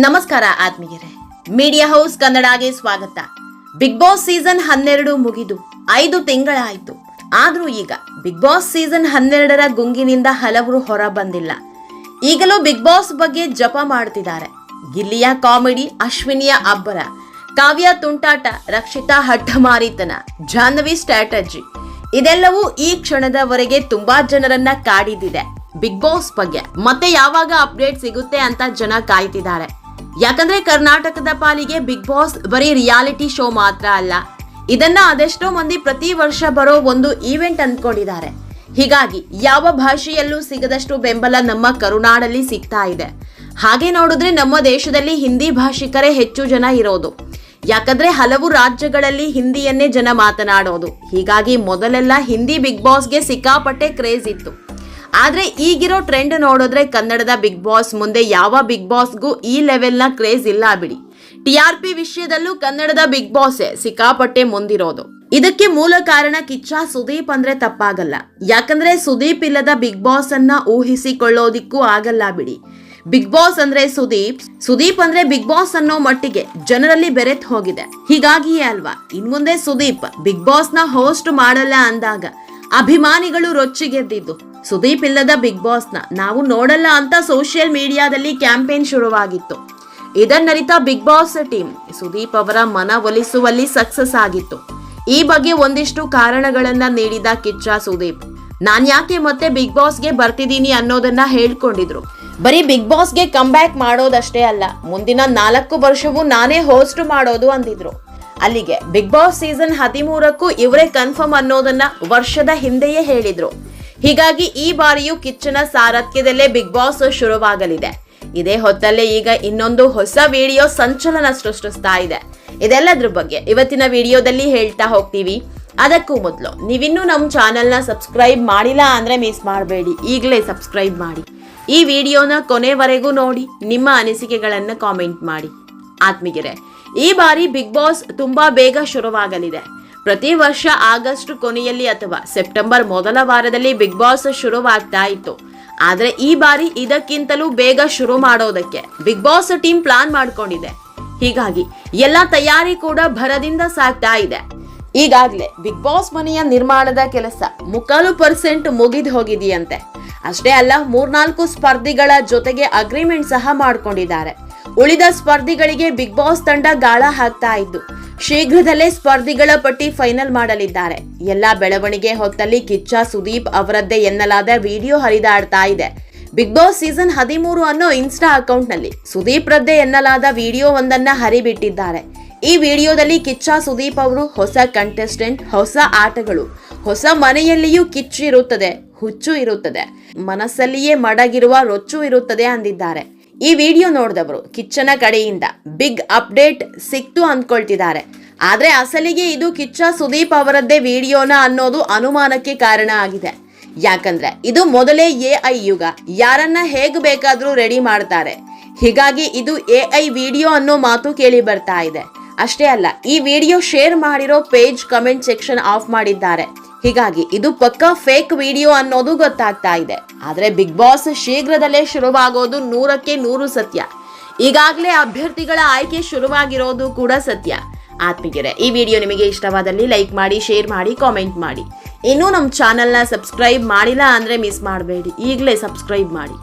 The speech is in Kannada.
ನಮಸ್ಕಾರ ಆತ್ಮೀಯರೇ, ಮೀಡಿಯಾ ಹೌಸ್ ಕನ್ನಡಗೆ ಸ್ವಾಗತ. ಬಿಗ್ ಬಾಸ್ ಸೀಸನ್ 12 ಮುಗಿದು 5 ತಿಂಗಳಾಯಿತು. ಆದ್ರೂ ಈಗ ಬಿಗ್ ಬಾಸ್ ಸೀಸನ್ 12ರ ಗುಂಗಿನಿಂದ ಹಲವರು ಹೊರ ಬಂದಿಲ್ಲ. ಈಗಲೂ ಬಿಗ್ ಬಾಸ್ ಬಗ್ಗೆ ಜಪ ಮಾಡ್ತಿದ್ದಾರೆ. ಗಿಲ್ಲಿಯ ಕಾಮಿಡಿ, ಅಶ್ವಿನಿಯ ಅಬ್ಬರ, ಕಾವ್ಯ ತುಂಟಾಟ, ರಕ್ಷಿತಾ ಹಠಮಾರಿತನ, ಜಾಹ್ನವಿ ಸ್ಟ್ರಾಟಜಿ ಇದೆಲ್ಲವೂ ಈ ಕ್ಷಣದವರೆಗೆ ತುಂಬಾ ಜನರನ್ನ ಕಾಡಿದಿದೆ. ಬಿಗ್ ಬಾಸ್ ಬಗ್ಗೆ ಮತ್ತೆ ಯಾವಾಗ ಅಪ್ಡೇಟ್ ಸಿಗುತ್ತೆ ಅಂತ ಜನ ಕಾಯ್ತಿದ್ದಾರೆ. ಯಾಕಂದ್ರೆ ಕರ್ನಾಟಕದ ಪಾಲಿಗೆ ಬಿಗ್ ಬಾಸ್ ಬರೀ ರಿಯಾಲಿಟಿ ಶೋ ಮಾತ್ರ ಅಲ್ಲ, ಇದನ್ನ ಅದೆಷ್ಟೋ ಮಂದಿ ಪ್ರತಿ ವರ್ಷ ಬರೋ ಒಂದು ಈವೆಂಟ್ ಅಂದ್ಕೊಂಡಿದ್ದಾರೆ. ಹೀಗಾಗಿ ಯಾವ ಭಾಷೆಯಲ್ಲೂ ಸಿಗದಷ್ಟು ಬೆಂಬಲ ನಮ್ಮ ಕರುನಾಡಲ್ಲಿ ಸಿಗ್ತಾ ಇದೆ. ಹಾಗೆ ನೋಡಿದ್ರೆ ನಮ್ಮ ದೇಶದಲ್ಲಿ ಹಿಂದಿ ಭಾಷಿಕರೇ ಹೆಚ್ಚು ಜನ ಇರೋದು. ಯಾಕಂದ್ರೆ ಹಲವು ರಾಜ್ಯಗಳಲ್ಲಿ ಹಿಂದಿಯನ್ನೇ ಜನ ಮಾತನಾಡೋದು. ಹೀಗಾಗಿ ಮೊದಲೆಲ್ಲ ಹಿಂದಿ ಬಿಗ್ ಬಾಸ್ಗೆ ಸಿಕ್ಕಾಪಟ್ಟೆ ಕ್ರೇಜ್ ಇತ್ತು. ಆದ್ರೆ ಈಗಿರೋ ಟ್ರೆಂಡ್ ನೋಡಿದ್ರೆ ಕನ್ನಡದ ಬಿಗ್ ಬಾಸ್ ಮುಂದೆ ಯಾವ ಬಿಗ್ ಬಾಸ್ಗೂ ಈ ಲೆವೆಲ್ನ ಕ್ರೇಜ್ ಇಲ್ಲ ಬಿಡಿ. TRP ವಿಷಯದಲ್ಲೂ ಕನ್ನಡದ ಬಿಗ್ ಬಾಸ್ ಸಿಕ್ಕಾಪಟ್ಟೆ ಮುಂದಿರೋದು. ಇದಕ್ಕೆ ಮೂಲ ಕಾರಣ ಕಿಚ್ಚ ಸುದೀಪ್ ಅಂದ್ರೆ ತಪ್ಪಾಗಲ್ಲ. ಯಾಕಂದ್ರೆ ಸುದೀಪ್ ಇಲ್ಲದ ಬಿಗ್ ಬಾಸ್ ಅನ್ನ ಊಹಿಸಿಕೊಳ್ಳೋದಿಕ್ಕೂ ಆಗಲ್ಲ ಬಿಡಿ. ಬಿಗ್ ಬಾಸ್ ಅಂದ್ರೆ ಸುದೀಪ್ ಅಂದ್ರೆ ಬಿಗ್ ಬಾಸ್ ಅನ್ನೋ ಮಟ್ಟಿಗೆ ಜನರಲ್ಲಿ ಬೆರೆತ್ ಹೋಗಿದೆ. ಹೀಗಾಗಿಯೇ ಅಲ್ವಾ ಇನ್ಮುಂದೆ ಸುದೀಪ್ ಬಿಗ್ ಬಾಸ್ ನ ಹೋಸ್ಟ್ ಮಾಡಲ್ಲ ಅಂದಾಗ ಅಭಿಮಾನಿಗಳು ರೊಚ್ಚಿಗೆದ್ದಿದ್ದು. ಸುದೀಪ್ ಇಲ್ಲದ ಬಿಗ್ ಬಾಸ್ ನ ನಾವು ನೋಡಲ್ಲ ಅಂತ ಸೋಷಿಯಲ್ ಮೀಡಿಯಾದಲ್ಲಿ ಕ್ಯಾಂಪೇನ್ ಶುರುವಾಗಿತ್ತು. ಇದನ್ನರಿತ ಬಿಗ್ ಬಾಸ್ ಟೀಮ್ ಸುದೀಪ್ ಅವರ ಮನವೊಲಿಸುವಲ್ಲಿ ಸಕ್ಸಸ್ ಆಗಿತ್ತು. ಈ ಬಗ್ಗೆ ಒಂದಿಷ್ಟು ಕಾರಣಗಳನ್ನ ನೀಡಿದ ಕಿಚ್ಚ ಸುದೀಪ್ ನಾನ್ ಯಾಕೆ ಮತ್ತೆ ಬಿಗ್ ಬಾಸ್ಗೆ ಬರ್ತಿದ್ದೀನಿ ಅನ್ನೋದನ್ನ ಹೇಳ್ಕೊಂಡಿದ್ರು. ಬರೀ ಬಿಗ್ ಬಾಸ್ಗೆ ಕಮ್ ಬ್ಯಾಕ್ ಮಾಡೋದಷ್ಟೇ ಅಲ್ಲ, ಮುಂದಿನ 4 ವರ್ಷವೂ ನಾನೇ ಹೋಸ್ಟ್ ಮಾಡೋದು ಅಂದಿದ್ರು. ಅಲ್ಲಿಗೆ ಬಿಗ್ ಬಾಸ್ ಸೀಸನ್ 13ಕ್ಕೂ ಇವರೇ ಕನ್ಫರ್ಮ್ ಅನ್ನೋದನ್ನ ವರ್ಷದ ಹಿಂದೆಯೇ ಹೇಳಿದ್ರು. ಹೀಗಾಗಿ ಈ ಬಾರಿಯೂ ಕಿಚ್ಚನ ಸಾರಥ್ಯದಲ್ಲೇ ಬಿಗ್ ಬಾಸ್ ಶುರುವಾಗಲಿದೆ. ಇದೇ ಹೊತ್ತಲ್ಲೇ ಈಗ ಇನ್ನೊಂದು ಹೊಸ ವಿಡಿಯೋ ಸಂಚಲನ ಸೃಷ್ಟಿಸ್ತಾ ಇದೆ. ಇದೆಲ್ಲದ್ರ ಬಗ್ಗೆ ಇವತ್ತಿನ ವಿಡಿಯೋದಲ್ಲಿ ಹೇಳ್ತಾ ಹೋಗ್ತೀವಿ. ಅದಕ್ಕೂ ಮೊದಲು ನೀವಿನ್ನೂ ನಮ್ಮ ಚಾನೆಲ್ನ ಸಬ್ಸ್ಕ್ರೈಬ್ ಮಾಡಿಲ್ಲ ಅಂದ್ರೆ ಮಿಸ್ ಮಾಡಬೇಡಿ, ಈಗಲೇ ಸಬ್ಸ್ಕ್ರೈಬ್ ಮಾಡಿ. ಈ ವಿಡಿಯೋನ ಕೊನೆವರೆಗೂ ನೋಡಿ, ನಿಮ್ಮ ಅನಿಸಿಕೆಗಳನ್ನ ಕಾಮೆಂಟ್ ಮಾಡಿ. ಆತ್ಮೀಯರೇ, ಈ ಬಾರಿ ಬಿಗ್ ಬಾಸ್ ತುಂಬಾ ಬೇಗ ಶುರುವಾಗಲಿದೆ. ಪ್ರತಿ ವರ್ಷ ಆಗಸ್ಟ್ ಕೊನೆಯಲ್ಲಿ ಅಥವಾ ಸೆಪ್ಟೆಂಬರ್ ಮೊದಲ ವಾರದಲ್ಲಿ ಬಿಗ್ ಬಾಸ್ ಶುರುವಾಗ್ತಾ ಇತ್ತು. ಆದ್ರೆ ಈ ಬಾರಿ ಇದಕ್ಕಿಂತಲೂ ಬೇಗ ಶುರು ಮಾಡೋದಕ್ಕೆ ಬಿಗ್ ಬಾಸ್ ಟೀಮ್ ಪ್ಲಾನ್ ಮಾಡ್ಕೊಂಡಿದೆ. ಹೀಗಾಗಿ ಎಲ್ಲ ತಯಾರಿ ಕೂಡ ಭರದಿಂದ ಸಾಗ್ತಾ ಇದೆ. ಈಗಾಗಲೇ ಬಿಗ್ ಬಾಸ್ ಮನೆಯ ನಿರ್ಮಾಣದ ಕೆಲಸ 3% ಮುಗಿದು ಹೋಗಿದೆಯಂತೆ. ಅಷ್ಟೇ ಅಲ್ಲ, 3-4 ಸ್ಪರ್ಧಿಗಳ ಜೊತೆಗೆ ಅಗ್ರಿಮೆಂಟ್ ಸಹ ಮಾಡ್ಕೊಂಡಿದ್ದಾರೆ. ಉಳಿದ ಸ್ಪರ್ಧಿಗಳಿಗೆ ಬಿಗ್ ಬಾಸ್ ತಂಡ ಗಾಳ ಹಾಕ್ತಾ ಇದ್ದು ಶೀಘ್ರದಲ್ಲೇ ಸ್ಪರ್ಧಿಗಳ ಪಟ್ಟಿ ಫೈನಲ್ ಮಾಡಲಿದ್ದಾರೆ. ಎಲ್ಲಾ ಬೆಳವಣಿಗೆ ಹೊತ್ತಲ್ಲಿ ಕಿಚ್ಚ ಸುದೀಪ್ ಅವರದ್ದೇ ಎನ್ನಲಾದ ವಿಡಿಯೋ ಹರಿದಾಡ್ತಾ ಇದೆ. ಬಿಗ್ ಬಾಸ್ ಸೀಸನ್ 13 ಅನ್ನೋ ಇನ್ಸ್ಟಾ ಅಕೌಂಟ್ ನಲ್ಲಿ ಸುದೀಪ್ ರದ್ದೇ ಎನ್ನಲಾದ ವಿಡಿಯೋ ಒಂದನ್ನ ಹರಿಬಿಟ್ಟಿದ್ದಾರೆ. ಈ ವಿಡಿಯೋದಲ್ಲಿ ಕಿಚ್ಚ ಸುದೀಪ್ ಅವರು ಹೊಸ ಕಂಟೆಸ್ಟೆಂಟ್, ಹೊಸ ಆಟಗಳು, ಹೊಸ ಮನೆಯಲ್ಲಿಯೂ ಕಿಚ್ಚು ಇರುತ್ತದೆ, ಹುಚ್ಚು ಇರುತ್ತದೆ, ಮನಸ್ಸಲ್ಲಿಯೇ ಮಡಗಿರುವ ರೊಚ್ಚು ಇರುತ್ತದೆ ಅಂದಿದ್ದಾರೆ. ಈ ವಿಡಿಯೋ ನೋಡಿದವರು ಕಿಚ್ಚನ ಕಡೆಯಿಂದ ಬಿಗ್ ಅಪ್ಡೇಟ್ ಸಿಕ್ತು ಅಂದ್ಕೊಳ್ತಿದ್ದಾರೆ. ಆದ್ರೆ ಅಸಲಿಗೆ ಇದು ಕಿಚ್ಚ ಸುದೀಪ್ ಅವರದ್ದೇ ವಿಡಿಯೋನ ಅನ್ನೋದು ಅನುಮಾನಕ್ಕೆ ಕಾರಣ ಆಗಿದೆ. ಯಾಕಂದ್ರೆ ಇದು ಮೊದಲೇ AI ಯುಗ, ಯಾರನ್ನ ಹೇಗೆ ಬೇಕಾದ್ರೂ ರೆಡಿ ಮಾಡ್ತಾರೆ. ಹೀಗಾಗಿ ಇದು AI ವಿಡಿಯೋ ಅನ್ನೋ ಮಾತು ಕೇಳಿ ಬರ್ತಾ ಇದೆ. ಅಷ್ಟೇ ಅಲ್ಲ, ಈ ವಿಡಿಯೋ ಶೇರ್ ಮಾಡಿರೋ ಪೇಜ್ ಕಮೆಂಟ್ ಸೆಕ್ಷನ್ ಆಫ್ ಮಾಡಿದ್ದಾರೆ. ಹೀಗಾಗಿ ಇದು ಪಕ್ಕಾ ಫೇಕ್ ವಿಡಿಯೋ ಅನ್ನೋದು ಗೊತ್ತಾಗ್ತಾ ಇದೆ. ಆದ್ರೆ ಬಿಗ್ ಬಾಸ್ ಶೀಘ್ರದಲ್ಲೇ ಶುರುವಾಗೋದು 100ಕ್ಕೆ 100 ಸತ್ಯ. ಈಗಾಗಲೇ ಅಭ್ಯರ್ಥಿಗಳ ಆಯ್ಕೆ ಶುರುವಾಗಿರೋದು ಕೂಡ ಸತ್ಯ. ಆತ್ಮೀಯರೇ, ಈ ವಿಡಿಯೋ ನಿಮಗೆ ಇಷ್ಟವಾದಲ್ಲಿ ಲೈಕ್ ಮಾಡಿ, ಶೇರ್ ಮಾಡಿ, ಕಾಮೆಂಟ್ ಮಾಡಿ. ಇನ್ನೂ ನಮ್ಮ ಚಾನೆಲ್ನ ಸಬ್ಸ್ಕ್ರೈಬ್ ಮಾಡಿಲ್ಲ ಅಂದ್ರೆ ಮಿಸ್ ಮಾಡಬೇಡಿ, ಈಗಲೇ ಸಬ್ಸ್ಕ್ರೈಬ್ ಮಾಡಿ.